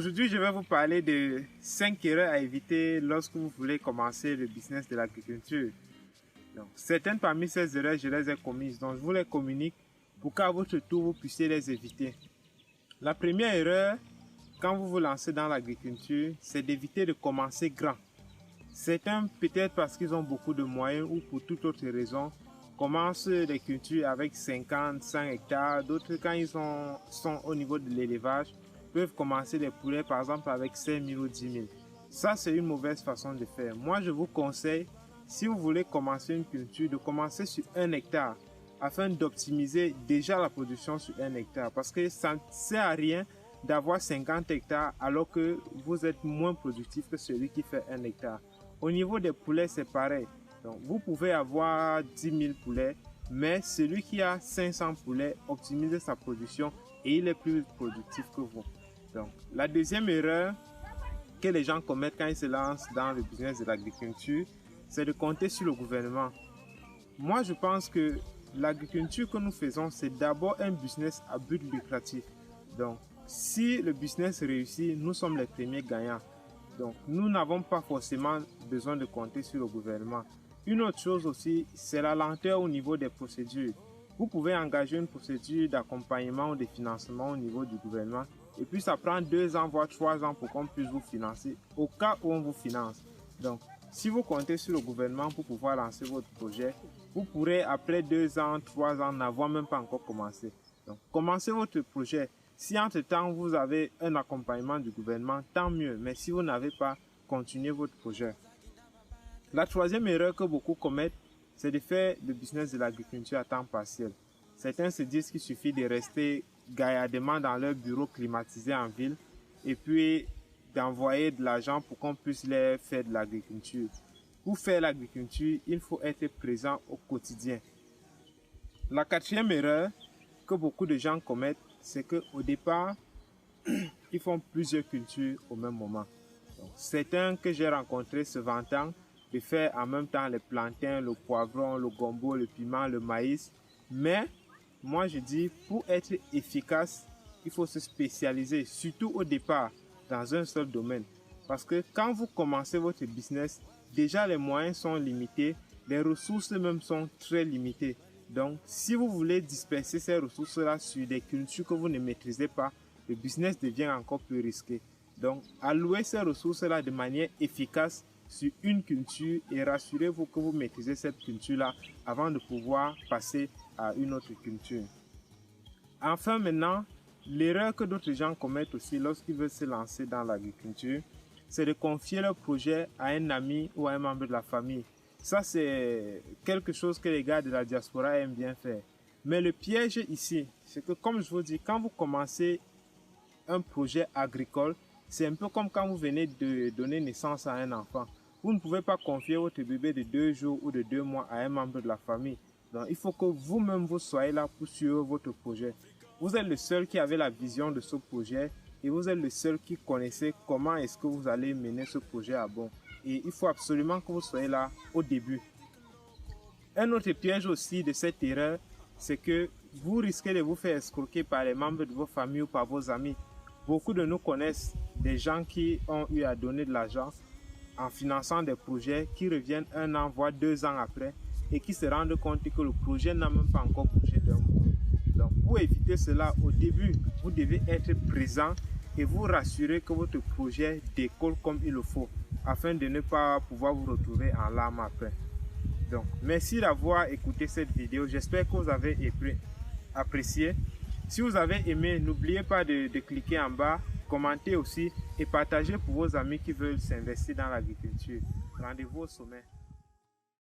Aujourd'hui, je vais vous parler de 5 erreurs à éviter lorsque vous voulez commencer le business de l'agriculture. Certaines parmi ces erreurs, je les ai commises, donc je vous les communique pour qu'à votre tour, vous puissiez les éviter. La première erreur, quand vous vous lancez dans l'agriculture, c'est d'éviter de commencer grand. Certains, peut-être parce qu'ils ont beaucoup de moyens ou pour toute autre raison, commencent les cultures avec 50, 100 hectares. D'autres, quand ils sont au niveau de l'élevage, peuvent commencer les poulets par exemple avec 5 000 ou 10 000. Ça, c'est une mauvaise façon de faire. Moi, je vous conseille, si vous voulez commencer une culture, de commencer sur 1 hectare afin d'optimiser déjà la production sur 1 hectare. Parce que ça ne sert à rien d'avoir 50 hectares alors que vous êtes moins productif que celui qui fait 1 hectare. Au niveau des poulets, c'est pareil. Donc, vous pouvez avoir 10 000 poulets, mais celui qui a 500 poulets optimise sa production et il est plus productif que vous. Donc, la deuxième erreur que les gens commettent quand ils se lancent dans le business de l'agriculture, c'est de compter sur le gouvernement. Moi, je pense que l'agriculture que nous faisons, c'est d'abord un business à but lucratif. Donc, si le business réussit, nous sommes les premiers gagnants. Donc, nous n'avons pas forcément besoin de compter sur le gouvernement. Une autre chose aussi, c'est la lenteur au niveau des procédures. Vous pouvez engager une procédure d'accompagnement ou de financement au niveau du gouvernement et puis ça prend 2 ans voire 3 ans pour qu'on puisse vous financer au cas où on vous finance. Donc, si vous comptez sur le gouvernement pour pouvoir lancer votre projet, vous pourrez après 2 ans, 3 ans n'avoir même pas encore commencé. Donc, commencez votre projet. Si entre-temps vous avez un accompagnement du gouvernement, tant mieux. Mais si vous n'avez pas, continuez votre projet. La troisième erreur que beaucoup commettent, c'est de faire le business de l'agriculture à temps partiel. Certains se disent qu'il suffit de rester gaillardement dans leur bureau climatisé en ville et puis d'envoyer de l'argent pour qu'on puisse les faire de l'agriculture. Pour faire l'agriculture, il faut être présent au quotidien. La quatrième erreur que beaucoup de gens commettent, c'est qu'au départ, ils font plusieurs cultures au même moment. Donc, certains que j'ai rencontrés se vantant de faire en même temps les plantains, le poivron, le gombo, le piment, le maïs. Mais moi je dis, pour être efficace, il faut se spécialiser, surtout au départ, dans un seul domaine. Parce que quand vous commencez votre business, déjà les moyens sont limités, les ressources même sont très limitées. Donc, si vous voulez disperser ces ressources-là sur des cultures que vous ne maîtrisez pas, le business devient encore plus risqué. Donc, allouez ces ressources-là de manière efficace sur une culture et rassurez-vous que vous maîtrisez cette culture-là avant de pouvoir passer à une autre culture. Enfin maintenant, l'erreur que d'autres gens commettent aussi lorsqu'ils veulent se lancer dans l'agriculture, c'est de confier leur projet à un ami ou à un membre de la famille. Ça, c'est quelque chose que les gars de la diaspora aiment bien faire. Mais le piège ici, c'est que comme je vous dis, quand vous commencez un projet agricole, c'est un peu comme quand vous venez de donner naissance à un enfant. Vous ne pouvez pas confier votre bébé de 2 jours ou de 2 mois à un membre de la famille. Donc, il faut que vous-même vous soyez là pour suivre votre projet. Vous êtes le seul qui avait la vision de ce projet et vous êtes le seul qui connaissait comment est-ce que vous allez mener ce projet à bon. Et il faut absolument que vous soyez là au début. Un autre piège aussi de cette erreur, c'est que vous risquez de vous faire escroquer par les membres de vos familles ou par vos amis. Beaucoup de nous connaissent des gens qui ont eu à donner de l'argent en finançant des projets qui reviennent 1 an voire 2 ans après et qui se rendent compte que le projet n'a même pas encore bougé d'un mot. Donc pour éviter cela, au début, vous devez être présent et vous rassurer que votre projet décolle comme il le faut afin de ne pas pouvoir vous retrouver en larmes après. Donc merci d'avoir écouté cette vidéo, j'espère que vous avez apprécié. Si vous avez aimé, n'oubliez pas de cliquer en bas, commenter aussi et partager pour vos amis qui veulent s'investir dans l'agriculture. Rendez-vous au sommet.